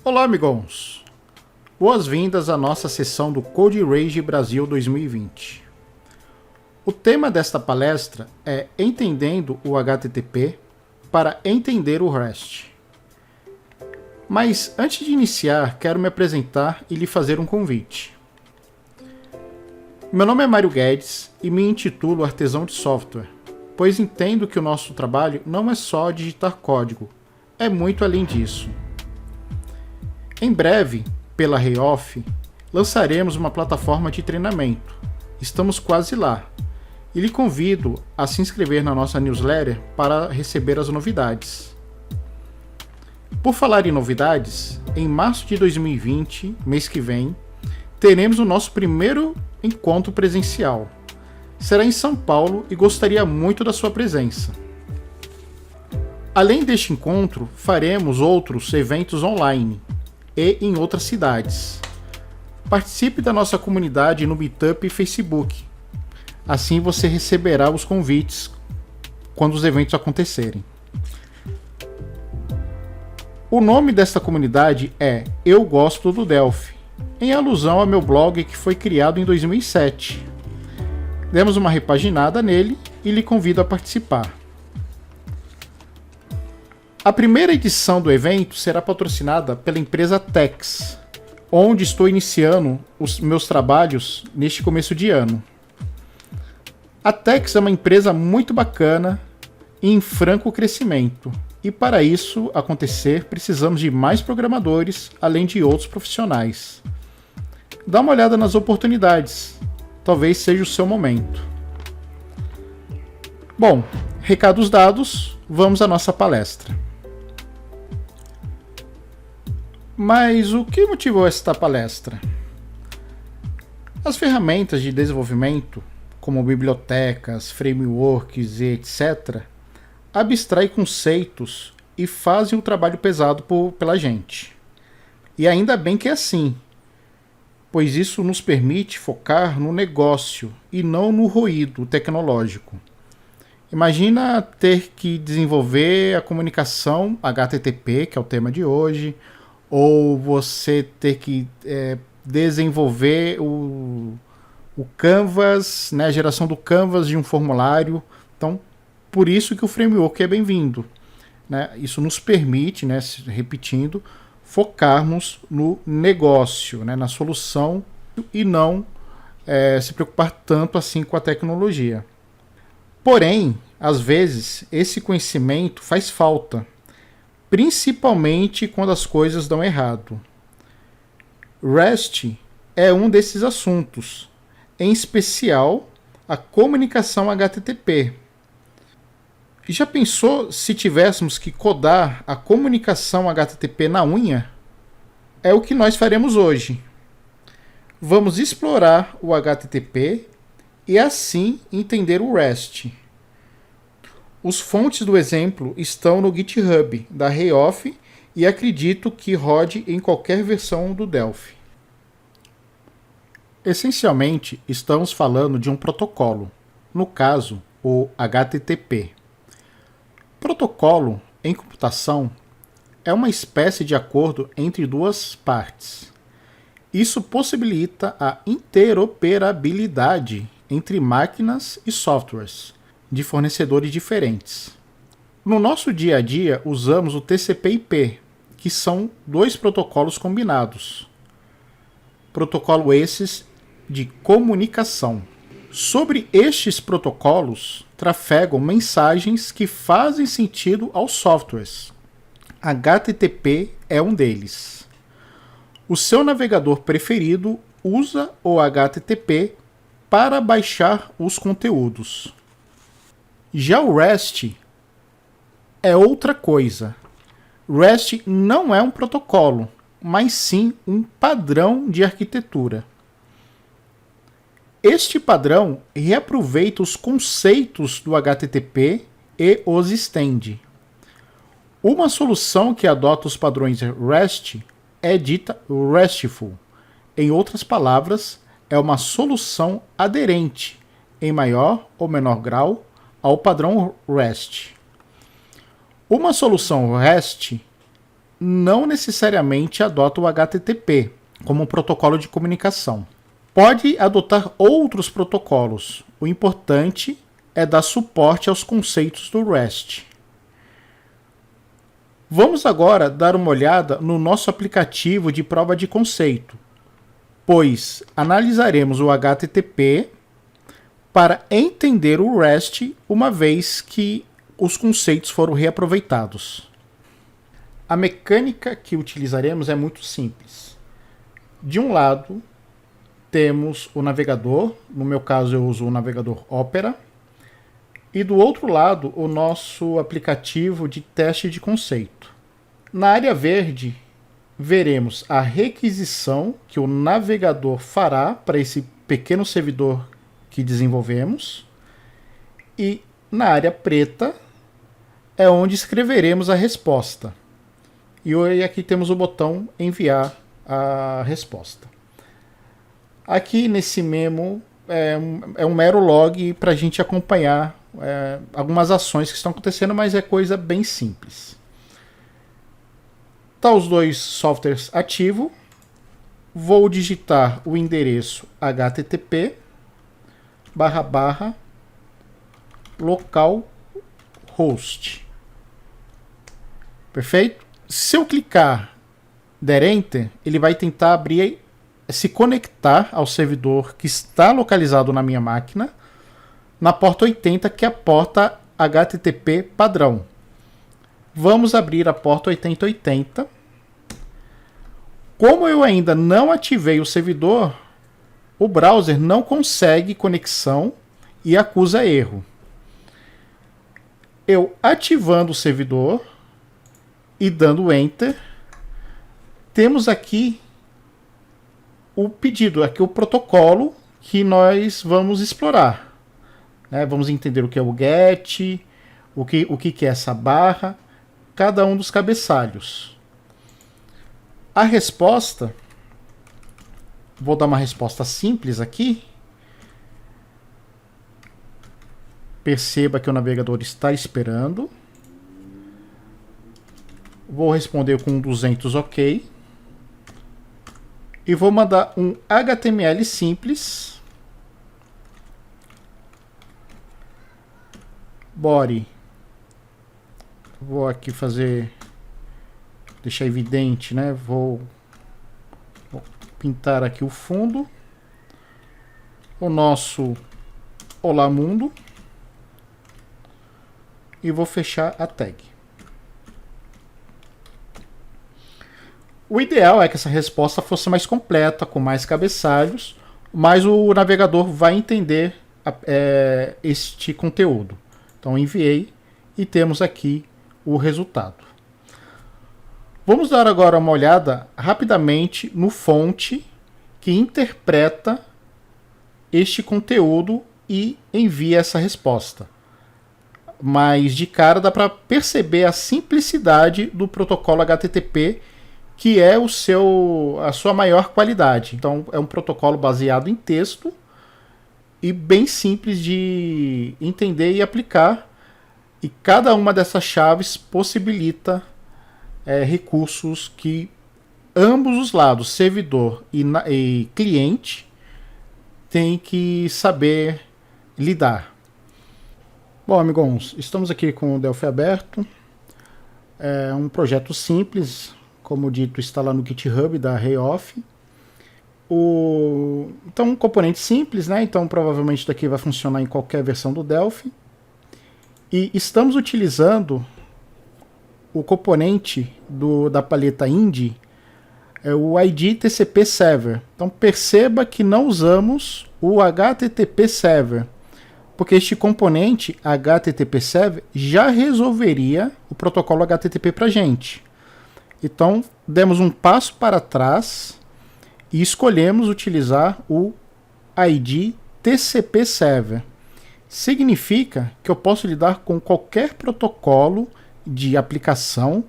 Olá, amigos! Boas-vindas à nossa sessão do Code Rage Brasil 2020. O tema desta palestra é Entendendo o HTTP para entender o REST. Mas antes de iniciar, quero me apresentar e lhe fazer um convite. Meu nome é Mário Guedes e me intitulo Artesão de Software, pois entendo que o nosso trabalho não é só digitar código, é muito além disso. Em breve, pela Reoff, lançaremos uma plataforma de treinamento. Estamos quase lá. E lhe convido a se inscrever na nossa newsletter para receber as novidades. Por falar em novidades, em março de 2020, mês que vem, teremos o nosso primeiro encontro presencial. Será em São Paulo e gostaria muito da sua presença. Além deste encontro, faremos outros eventos online e em outras cidades. Participe da nossa comunidade no Meetup e Facebook. Assim você receberá os convites quando os eventos acontecerem. O nome desta comunidade é Eu Gosto do Delphi, em alusão ao meu blog que foi criado em 2007. Demos uma repaginada nele e lhe convido a participar. A primeira edição do evento será patrocinada pela empresa Tex, onde estou iniciando os meus trabalhos neste começo de ano. A Tex é uma empresa muito bacana e em franco crescimento, e para isso acontecer precisamos de mais programadores, além de outros profissionais. Dá uma olhada nas oportunidades, talvez seja o seu momento. Bom, recados dados, vamos à nossa palestra. Mas o que motivou esta palestra? As ferramentas de desenvolvimento, como bibliotecas, frameworks e etc., abstraem conceitos e fazem o trabalho pesado pela gente. E ainda bem que é assim, pois isso nos permite focar no negócio e não no ruído tecnológico. Imagina ter que desenvolver a comunicação HTTP, que é o tema de hoje, ou você ter que desenvolver o Canvas, né, a geração do Canvas de um formulário. Então, por isso que o framework é bem-vindo, né? Isso nos permite, né, repetindo, focarmos no negócio, né, na solução e não se preocupar tanto assim com a tecnologia. Porém, às vezes, esse conhecimento faz falta, principalmente quando as coisas dão errado. REST é um desses assuntos, em especial a comunicação HTTP. E já pensou se tivéssemos que codar a comunicação HTTP na unha? É o que nós faremos hoje. Vamos explorar o HTTP e assim entender o REST. Os fontes do exemplo estão no GitHub da Reoff e acredito que rode em qualquer versão do Delphi. Essencialmente, estamos falando de um protocolo, no caso, o HTTP. Protocolo, em computação, é uma espécie de acordo entre duas partes. Isso possibilita a interoperabilidade entre máquinas e softwares de fornecedores diferentes. No nosso dia a dia, usamos o TCP/IP, que são dois protocolos combinados. Protocolo esses de comunicação. Sobre estes protocolos, trafegam mensagens que fazem sentido aos softwares. HTTP é um deles. O seu navegador preferido usa o HTTP para baixar os conteúdos. Já o REST é outra coisa. REST não é um protocolo, mas sim um padrão de arquitetura. Este padrão reaproveita os conceitos do HTTP e os estende. Uma solução que adota os padrões REST é dita RESTful. Em outras palavras, é uma solução aderente, em maior ou menor grau, ao padrão REST. Uma solução REST não necessariamente adota o HTTP como protocolo de comunicação. Pode adotar outros protocolos. O importante é dar suporte aos conceitos do REST. Vamos agora dar uma olhada no nosso aplicativo de prova de conceito, pois analisaremos o HTTP para entender o REST uma vez que os conceitos foram reaproveitados. A mecânica que utilizaremos é muito simples. De um lado, temos o navegador, no meu caso eu uso o navegador Opera, e do outro lado o nosso aplicativo de teste de conceito. Na área verde, veremos a requisição que o navegador fará para esse pequeno servidor que desenvolvemos, e na área preta é onde escreveremos a resposta. E aqui temos o botão enviar a resposta. Aqui nesse memo é um mero log para a gente acompanhar algumas ações que estão acontecendo, mas é coisa bem simples. Tá os dois softwares ativos. Vou digitar o endereço http://localhost. Perfeito? Se eu clicar, der Enter, ele vai tentar abrir, se conectar ao servidor que está localizado na minha máquina, na porta 80, que é a porta HTTP padrão. Vamos abrir a porta 8080. Como eu ainda não ativei o servidor, o browser não consegue conexão e acusa erro. Eu ativando o servidor e dando Enter, temos aqui o pedido, aqui o protocolo que nós vamos explorar. Vamos entender o que é o GET, o que é essa barra, cada um dos cabeçalhos. A resposta, vou dar uma resposta simples aqui. Perceba que o navegador está esperando. Vou responder com 200 OK. E vou mandar um HTML simples. Body. Vou aqui deixar evidente, né? Vou pintar aqui o fundo. O nosso Olá Mundo. E vou fechar a tag. O ideal é que essa resposta fosse mais completa, com mais cabeçalhos, mas o navegador vai entender este conteúdo. Então enviei e temos aqui o resultado. Vamos dar agora uma olhada rapidamente no fonte que interpreta este conteúdo e envia essa resposta. Mas de cara dá para perceber a simplicidade do protocolo HTTP, que é a sua maior qualidade. Então é um protocolo baseado em texto e bem simples de entender e aplicar. E cada uma dessas chaves possibilita recursos que ambos os lados, servidor e cliente, têm que saber lidar. Bom, amigos, estamos aqui com o Delphi aberto. É um projeto simples, como dito, está lá no GitHub da Reoff. Então, um componente simples, né? Então, provavelmente isso daqui vai funcionar em qualquer versão do Delphi. E estamos utilizando o componente da paleta INDI, o ID TCP Server. Então, perceba que não usamos o HTTP Server, porque este componente HTTP Server já resolveria o protocolo HTTP para a gente. Então, demos um passo para trás e escolhemos utilizar o ID TCP Server. Significa que eu posso lidar com qualquer protocolo de aplicação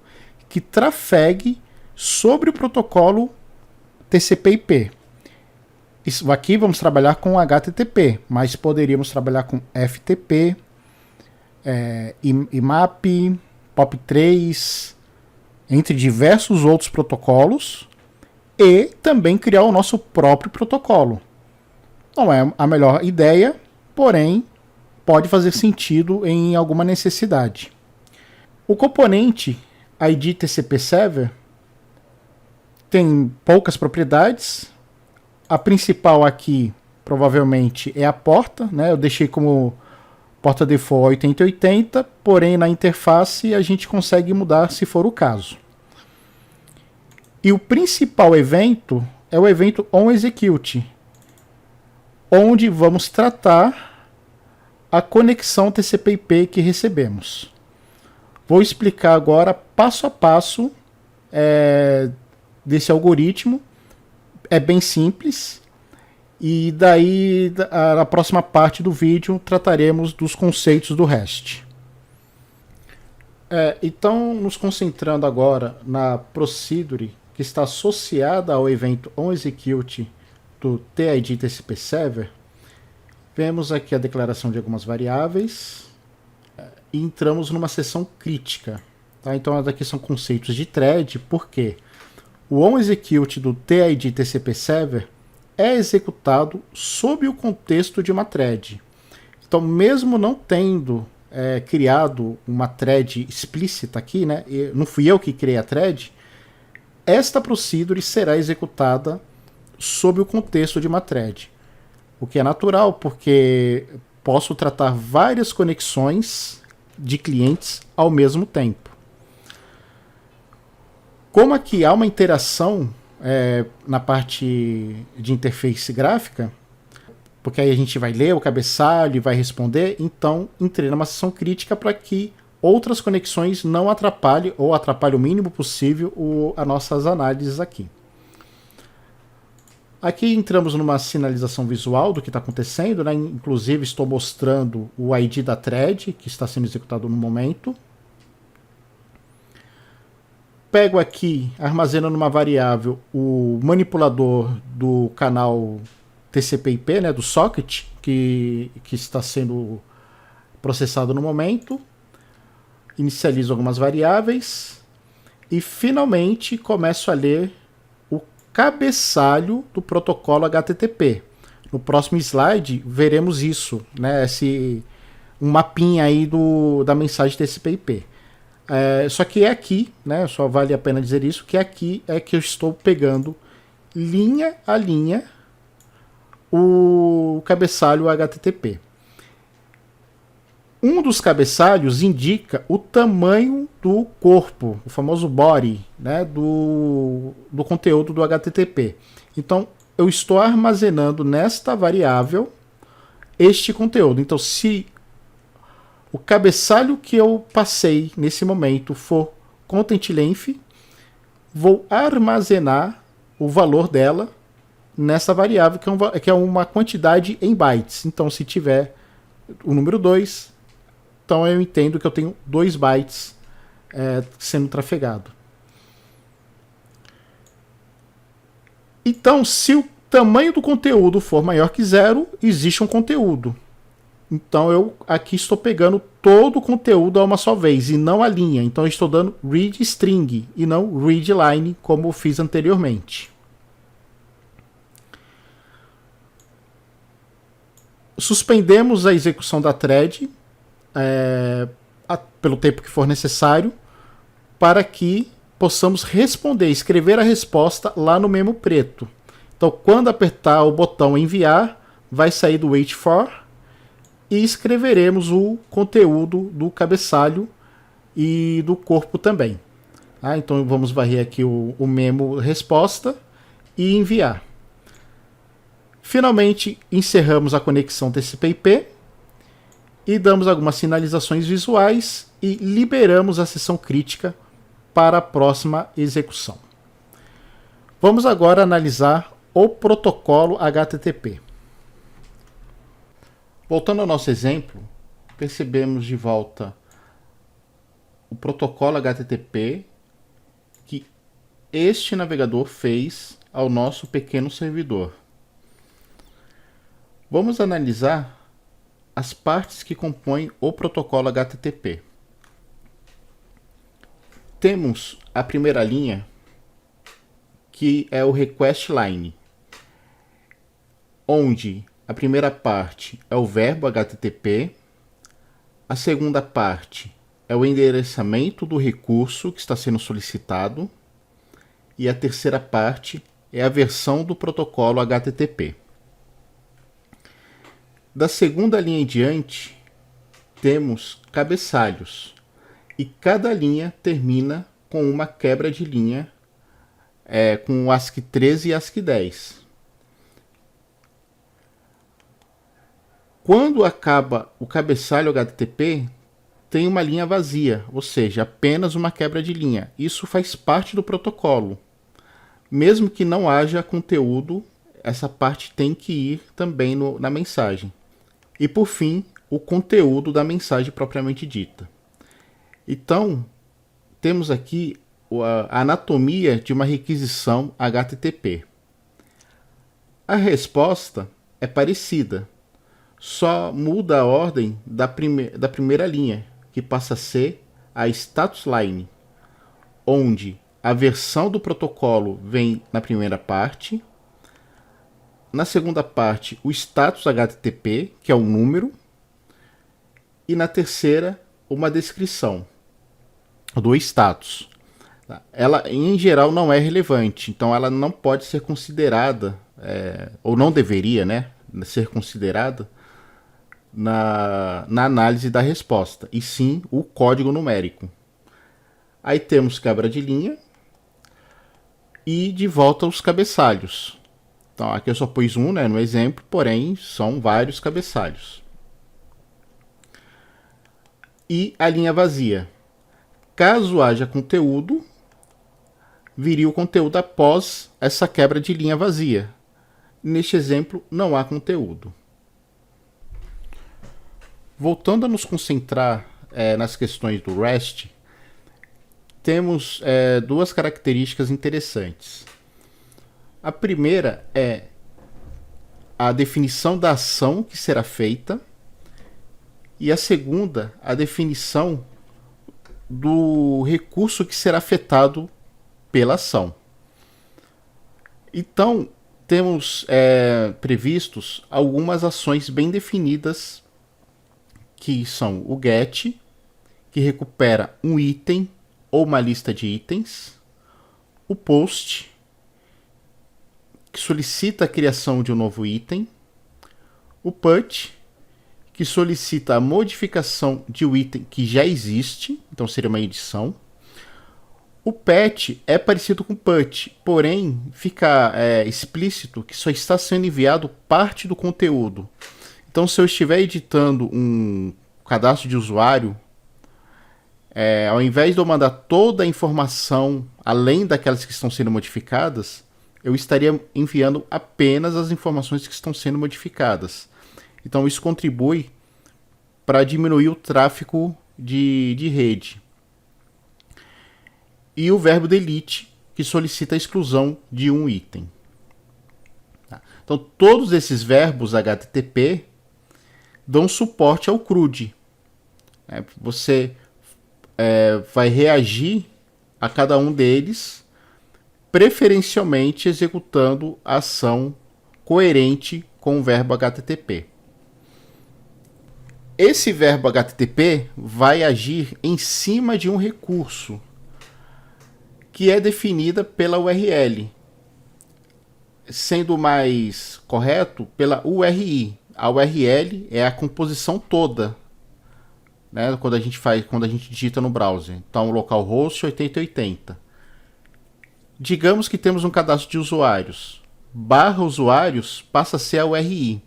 que trafegue sobre o protocolo TCP/IP. Isso aqui vamos trabalhar com HTTP, mas poderíamos trabalhar com FTP, IMAP, POP3, entre diversos outros protocolos e também criar o nosso próprio protocolo. Não é a melhor ideia, porém pode fazer sentido em alguma necessidade. O componente ID TCP Server tem poucas propriedades. A principal aqui provavelmente é a porta, né? Eu deixei como porta default 8080, porém na interface a gente consegue mudar se for o caso. E o principal evento é o evento onExecute, onde vamos tratar a conexão TCP/IP que recebemos. Vou explicar agora passo a passo desse algoritmo. É bem simples. E daí, na próxima parte do vídeo, trataremos dos conceitos do REST. Então, nos concentrando agora na procedure que está associada ao evento onExecute do TID TCP Server, vemos aqui a declaração de algumas variáveis e entramos numa seção crítica. Tá? Então, aqui são conceitos de thread, porque o onExecute do TID TCP Server é executado sob o contexto de uma thread. Então, mesmo não tendo criado uma thread explícita aqui, né? Não fui eu que criei a thread, esta procedure será executada sob o contexto de uma thread. O que é natural, porque posso tratar várias conexões de clientes ao mesmo tempo. Como aqui há uma interação na parte de interface gráfica, porque aí a gente vai ler o cabeçalho e vai responder, então entrei numa seção crítica para que outras conexões não atrapalhem, ou atrapalhem o mínimo possível, as nossas análises aqui. Aqui entramos numa sinalização visual do que está acontecendo, né? Inclusive estou mostrando o ID da thread que está sendo executado no momento. Pego aqui, armazeno numa variável o manipulador do canal TCP/IP, né, do socket, que está sendo processado no momento. Inicializo algumas variáveis e finalmente começo a ler o cabeçalho do protocolo HTTP. No próximo slide veremos isso, né, um mapinha aí da mensagem TCP/IP. Só que é aqui, né, só vale a pena dizer isso, que aqui é que eu estou pegando linha a linha o cabeçalho HTTP. Um dos cabeçalhos indica o tamanho do corpo, o famoso body, né, do conteúdo do HTTP. Então, eu estou armazenando nesta variável este conteúdo. Então, se o cabeçalho que eu passei nesse momento for content length, vou armazenar o valor dela nessa variável, que é uma quantidade em bytes. Então, se tiver o número 2, então eu entendo que eu tenho 2 bytes sendo trafegado. Então, se o tamanho do conteúdo for maior que 0, existe um conteúdo. Então eu aqui estou pegando todo o conteúdo a uma só vez e não a linha. Então eu estou dando read string e não read line, como eu fiz anteriormente. Suspendemos a execução da thread pelo tempo que for necessário, para que possamos escrever a resposta lá no memo preto. Então, quando apertar o botão enviar, vai sair do wait for e escreveremos o conteúdo do cabeçalho e do corpo também. Então, vamos varrer aqui o memo resposta e enviar. Finalmente, encerramos a conexão TCP/IP e damos algumas sinalizações visuais e liberamos a seção crítica para a próxima execução. Vamos agora analisar o protocolo HTTP. Voltando ao nosso exemplo, percebemos de volta o protocolo HTTP que este navegador fez ao nosso pequeno servidor. Vamos analisar as partes que compõem o protocolo HTTP. Temos a primeira linha, que é o request line, onde a primeira parte é o verbo HTTP, a segunda parte é o endereçamento do recurso que está sendo solicitado e a terceira parte é a versão do protocolo HTTP. Da segunda linha em diante, temos cabeçalhos e cada linha termina com uma quebra de linha com o ASCII 13 e ASCII 10. Quando acaba o cabeçalho HTTP, tem uma linha vazia, ou seja, apenas uma quebra de linha. Isso faz parte do protocolo. Mesmo que não haja conteúdo, essa parte tem que ir também na mensagem. E por fim, o conteúdo da mensagem propriamente dita. Então, temos aqui a anatomia de uma requisição HTTP. A resposta é parecida, só muda a ordem da primeira linha, que passa a ser a status line, onde a versão do protocolo vem na primeira parte, na segunda parte o status HTTP, que é o número, e na terceira uma descrição do status. Ela, em geral, não é relevante, então ela não pode ser considerada, ou não deveria, né, ser considerada na análise da resposta, e sim o código numérico. Aí temos quebra de linha e de volta os cabeçalhos. Então aqui eu só pus um, né, no exemplo, porém são vários cabeçalhos. E a linha vazia. Caso haja conteúdo, viria o conteúdo após essa quebra de linha vazia. Neste exemplo, não há conteúdo. Voltando a nos concentrar nas questões do REST, temos duas características interessantes. A primeira é a definição da ação que será feita, e a segunda, a definição do recurso que será afetado pela ação. Então, temos previstos algumas ações bem definidas, que são o GET, que recupera um item ou uma lista de itens, o POST, que solicita a criação de um novo item, o PUT, que solicita a modificação de um item que já existe, então seria uma edição. O PET é parecido com o PUT, porém fica explícito que só está sendo enviado parte do conteúdo. Então, se eu estiver editando um cadastro de usuário, ao invés de eu mandar toda a informação além daquelas que estão sendo modificadas, eu estaria enviando apenas as informações que estão sendo modificadas. Então isso contribui para diminuir o tráfego de rede. E o verbo delete, que solicita a exclusão de um item. Então todos esses verbos HTTP dão suporte ao CRUD. Você vai reagir a cada um deles, preferencialmente executando a ação coerente com o verbo HTTP. Esse verbo HTTP vai agir em cima de um recurso que é definida pela URL, sendo mais correto pela URI. A URL é a composição toda, né, quando a gente digita no browser. Então, localhost 8080. Digamos que temos um cadastro de usuários. Barra usuários passa a ser a URI,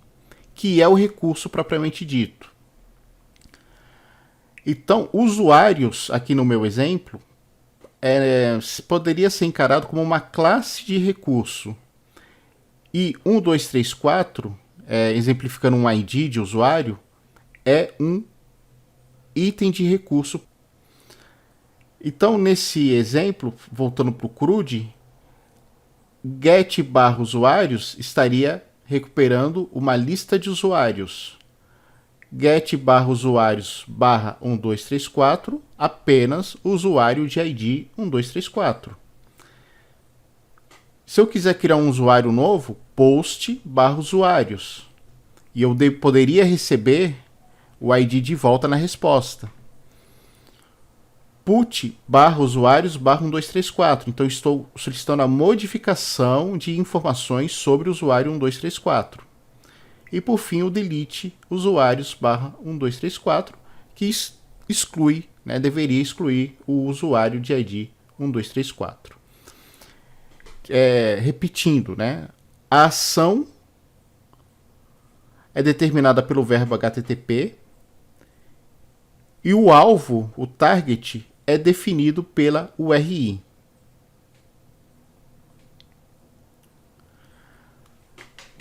que é o recurso propriamente dito. Então, usuários, aqui no meu exemplo, poderia ser encarado como uma classe de recurso. E 1, 2, 3, 4, exemplificando um ID de usuário, é um item de recurso. Então, nesse exemplo, voltando para o CRUD, get barra usuários estaria recuperando uma lista de usuários. get/usuários/1234, apenas o usuário de ID 1234. Se eu quiser criar um usuário novo, post/usuários. E eu poderia receber o ID de volta na resposta. put/usuários/1234. Então, estou solicitando a modificação de informações sobre o usuário 1234. E, por fim, o delete usuários/1234, que exclui, né, deveria excluir o usuário de ID 1234. Repetindo, né, a ação é determinada pelo verbo HTTP e o alvo, o target, é definido pela URI.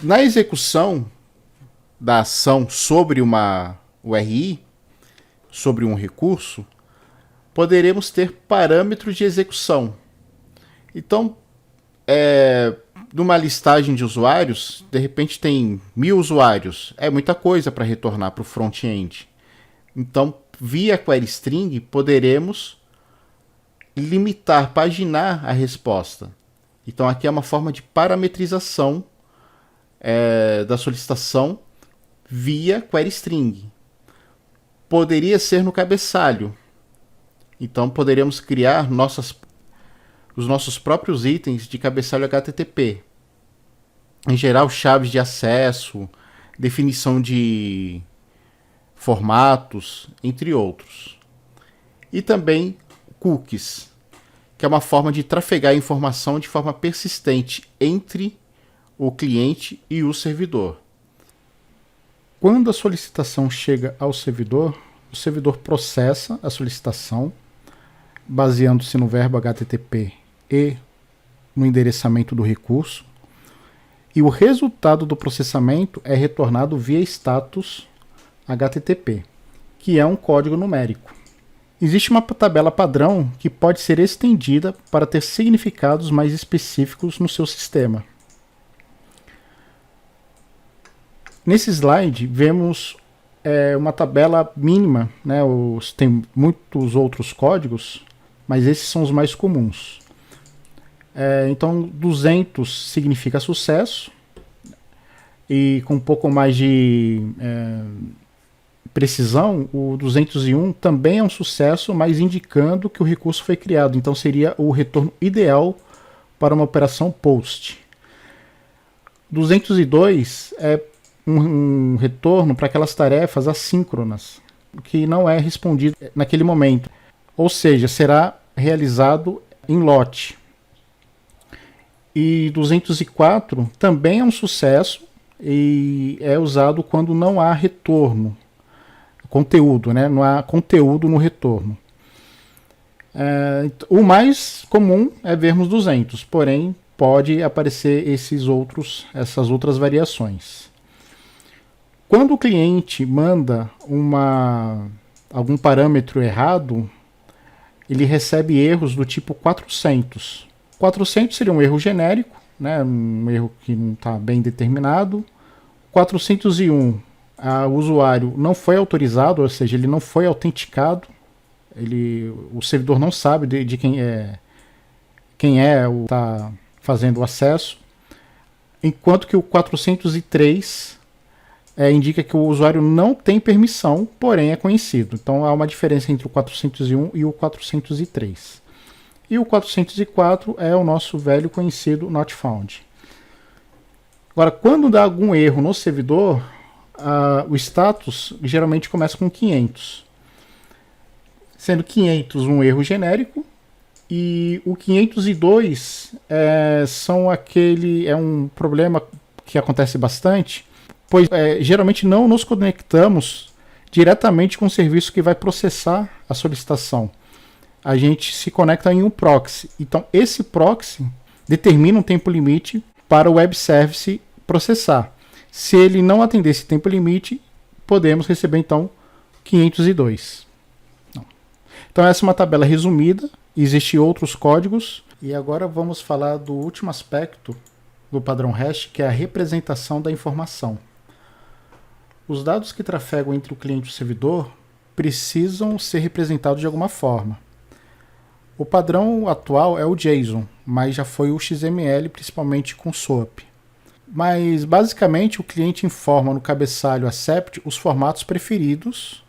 Na execução da ação sobre uma URI, sobre um recurso, poderemos ter parâmetros de execução. Então, numa listagem de usuários, de repente tem 1000 usuários. É muita coisa para retornar para o front-end. Então, via query string, poderemos limitar, paginar a resposta. Então, aqui é uma forma de parametrização da solicitação via query string. Poderia ser no cabeçalho. Então, poderíamos criar os nossos próprios itens de cabeçalho HTTP. Em geral, chaves de acesso, definição de formatos, entre outros. E também cookies, que é uma forma de trafegar a informação de forma persistente entre o cliente e o servidor. Quando a solicitação chega ao servidor, o servidor processa a solicitação, baseando-se no verbo HTTP e no endereçamento do recurso, e o resultado do processamento é retornado via status HTTP, que é um código numérico. Existe uma tabela padrão que pode ser estendida para ter significados mais específicos no seu sistema. Nesse slide, vemos uma tabela mínima, né? Tem muitos outros códigos, mas esses são os mais comuns. Então, 200 significa sucesso, e com um pouco mais de precisão, o 201 também é um sucesso, mas indicando que o recurso foi criado. Então, seria o retorno ideal para uma operação POST. 202 é um retorno para aquelas tarefas assíncronas, que não é respondido naquele momento. Ou seja, será realizado em lote. E 204 também é um sucesso e é usado quando não há retorno. Conteúdo, né? Não há conteúdo no retorno. O mais comum é vermos 200, porém pode aparecer essas outras variações. Quando o cliente manda algum parâmetro errado, ele recebe erros do tipo 400. 400 seria um erro genérico, né? Um erro que não está bem determinado. 401, o usuário não foi autorizado, ou seja, ele não foi autenticado. O servidor não sabe de quem está fazendo o acesso. Enquanto que o 403 indica que o usuário não tem permissão, porém é conhecido. Então há uma diferença entre o 401 e o 403. E o 404 é o nosso velho conhecido not found. Agora, quando dá algum erro no servidor, o status geralmente começa com 500. Sendo 500 um erro genérico, e o 502 é um problema que acontece bastante, pois geralmente não nos conectamos diretamente com o serviço que vai processar a solicitação. A gente se conecta em um proxy. Então, esse proxy determina um tempo limite para o web service processar. Se ele não atender esse tempo limite, podemos receber, então, 502. Então, essa é uma tabela resumida. Existem outros códigos. E agora vamos falar do último aspecto do padrão REST, que é a representação da informação. os dados que trafegam entre o cliente e o servidor precisam ser representados de alguma forma. O padrão atual é o JSON, mas já foi o XML, principalmente com SOAP. Mas, basicamente, o cliente informa no cabeçalho accept os formatos preferidos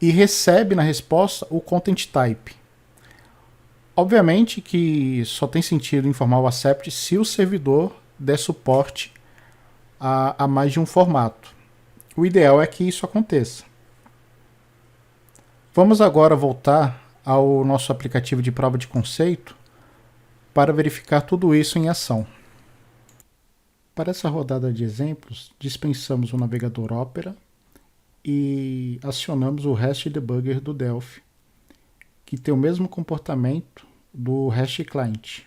e recebe na resposta o content type. Obviamente que só tem sentido informar o accept se o servidor der suporte a mais de um formato. O ideal é que isso aconteça. Vamos agora voltar ao nosso aplicativo de prova de conceito para verificar tudo isso em ação. Para essa rodada de exemplos, dispensamos o navegador Opera e acionamos o REST Debugger do Delphi, que tem o mesmo comportamento do REST Client.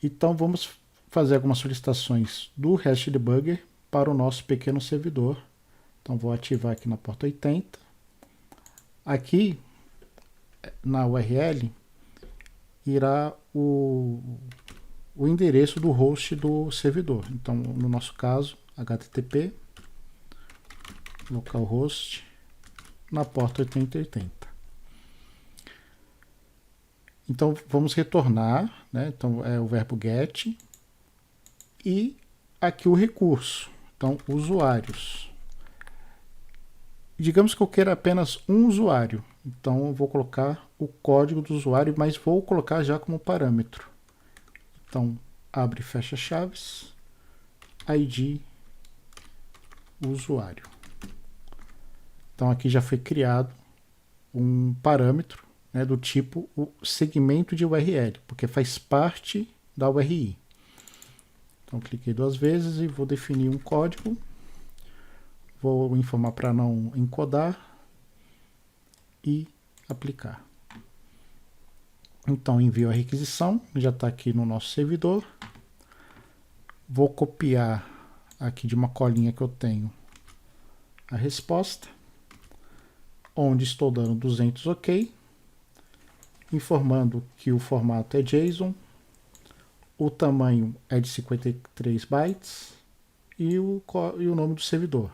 Então vamos fazer algumas solicitações do REST Debugger para o nosso pequeno servidor. Então vou ativar aqui na porta 80. Aqui na URL irá o endereço do host do servidor. Então, no nosso caso, http localhost na porta 8080. Então, vamos retornar, né? Então, é o verbo get e aqui o recurso. Então, usuários. Digamos que eu queira apenas um usuário. Então, eu vou colocar o código do usuário, mas vou colocar já como parâmetro. Então, abre e fecha chaves, ID, usuário. Então, aqui já foi criado um parâmetro, né, do tipo o segmento de URL, porque faz parte da URI. Então, cliquei 2 vezes e vou definir um código. Vou informar para não encodar e aplicar. Então, envio a requisição, já está aqui no nosso servidor. Vou copiar aqui de uma colinha que eu tenho a resposta, onde estou dando 200 OK, informando que o formato é JSON, o tamanho é de 53 bytes e o nome do servidor.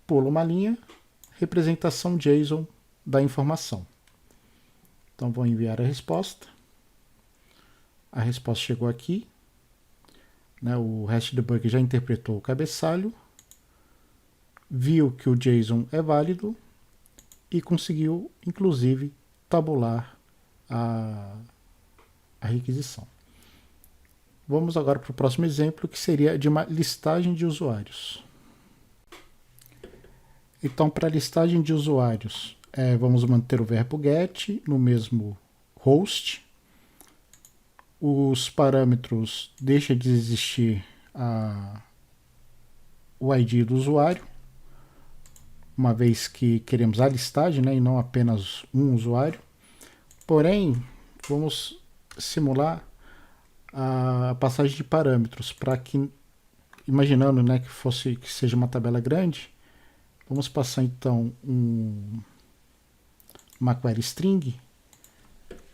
Pulo uma linha, representação JSON da informação. Então vou enviar a resposta. A resposta chegou aqui, né? O REST Debugger já interpretou o cabeçalho, viu que o JSON é válido e conseguiu, inclusive, tabular a requisição. Vamos agora para o próximo exemplo, que seria de uma listagem de usuários. Então, para a listagem de usuários, vamos manter o verbo get no mesmo host. Os parâmetros deixa de existir o ID do usuário, uma vez que queremos a listagem, né, e não apenas um usuário. Porém, vamos simular a passagem de parâmetros para que, imaginando, né, que seja uma tabela grande, vamos passar então uma query string,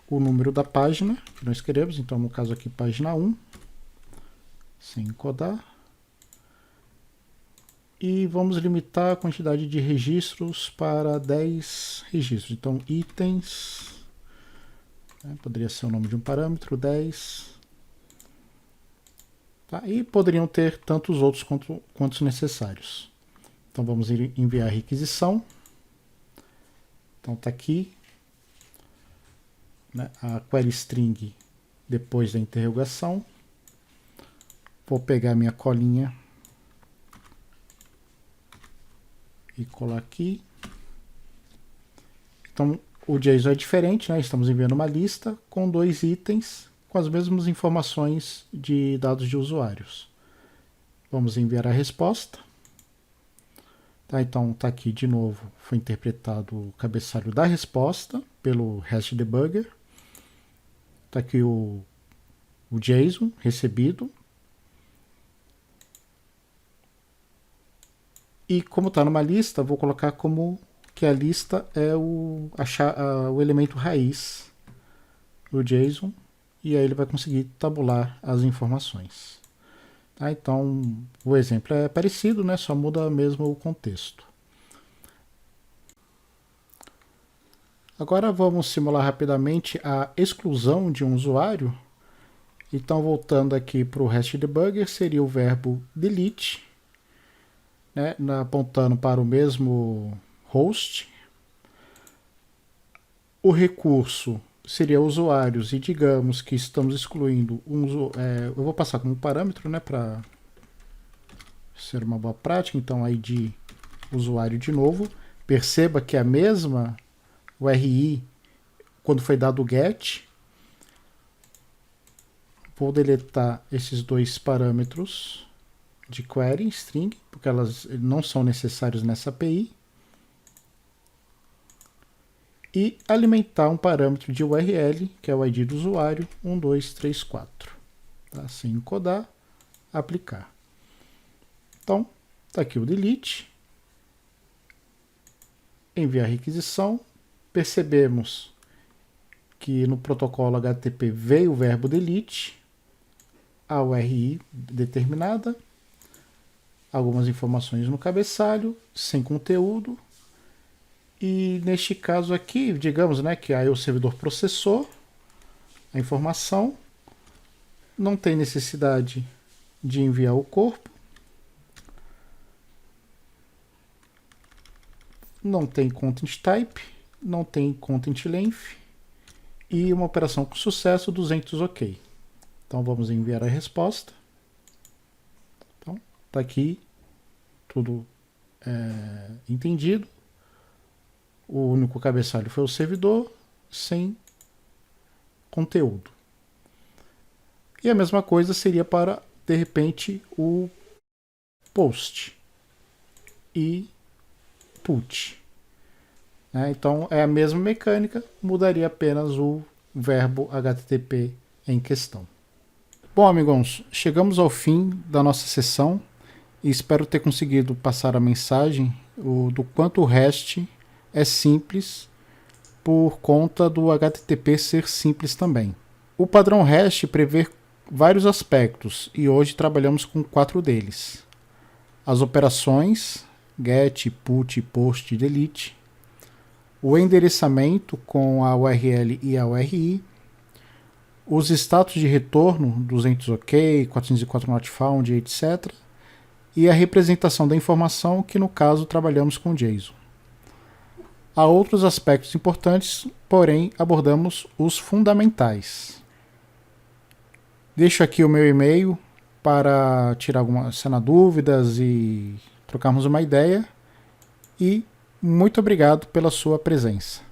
o número da página que nós queremos, então no caso aqui página 1, sem encodar, e vamos limitar a quantidade de registros para 10 registros. Então itens, né, poderia ser o nome de um parâmetro, 10, tá? E poderiam ter tantos outros quantos necessários. Então vamos enviar a requisição. Então está aqui, né, a query string depois da interrogação. Vou pegar minha colinha e colar aqui. Então o JSON é diferente, né? Estamos enviando uma lista com 2 itens com as mesmas informações de dados de usuários. Vamos enviar a resposta. Tá, então está aqui de novo, foi interpretado o cabeçalho da resposta pelo REST Debugger. Está aqui o JSON recebido. E como está numa lista, vou colocar como que a lista é o elemento raiz do JSON. E aí ele vai conseguir tabular as informações. Tá? Então, o exemplo é parecido, né? Só muda mesmo o contexto. Agora vamos simular rapidamente a exclusão de um usuário. Então, voltando aqui para o REST Debugger, seria o verbo delete, né, apontando para o mesmo host. O recurso seria usuários e digamos que estamos excluindo eu vou passar como parâmetro, né, para ser uma boa prática. Então, ID usuário de novo. Perceba que é a mesma URI quando foi dado o get. Vou deletar esses dois parâmetros de query string, porque elas não são necessários nessa API. E alimentar um parâmetro de URL, que é o ID do usuário, 1234. Tá? Sem encodar, aplicar. Então, está aqui o delete. Enviar requisição. Percebemos que no protocolo HTTP veio o verbo delete, a URI determinada, algumas informações no cabeçalho, sem conteúdo. E neste caso aqui, digamos, né, que aí o servidor processou a informação, não tem necessidade de enviar o corpo, não tem content type, não tem content length e uma operação com sucesso, 200 OK. Então vamos enviar a resposta. Então tá aqui tudo entendido. O único cabeçalho foi o servidor, sem conteúdo. E a mesma coisa seria para, de repente, o post e put. Então é a mesma mecânica, mudaria apenas o verbo HTTP em questão. Bom, amigos, chegamos ao fim da nossa sessão e espero ter conseguido passar a mensagem do quanto o REST é simples por conta do HTTP ser simples também. O padrão REST prevê vários aspectos e hoje trabalhamos com 4 deles. As operações GET, PUT, POST e DELETE, o endereçamento com a URL e a URI, os status de retorno 200 OK, 404 not found, etc. E a representação da informação, que no caso trabalhamos com JSON. Há outros aspectos importantes, porém abordamos os fundamentais. Deixo aqui o meu e-mail para tirar sanar dúvidas e trocarmos uma ideia. E muito obrigado pela sua presença.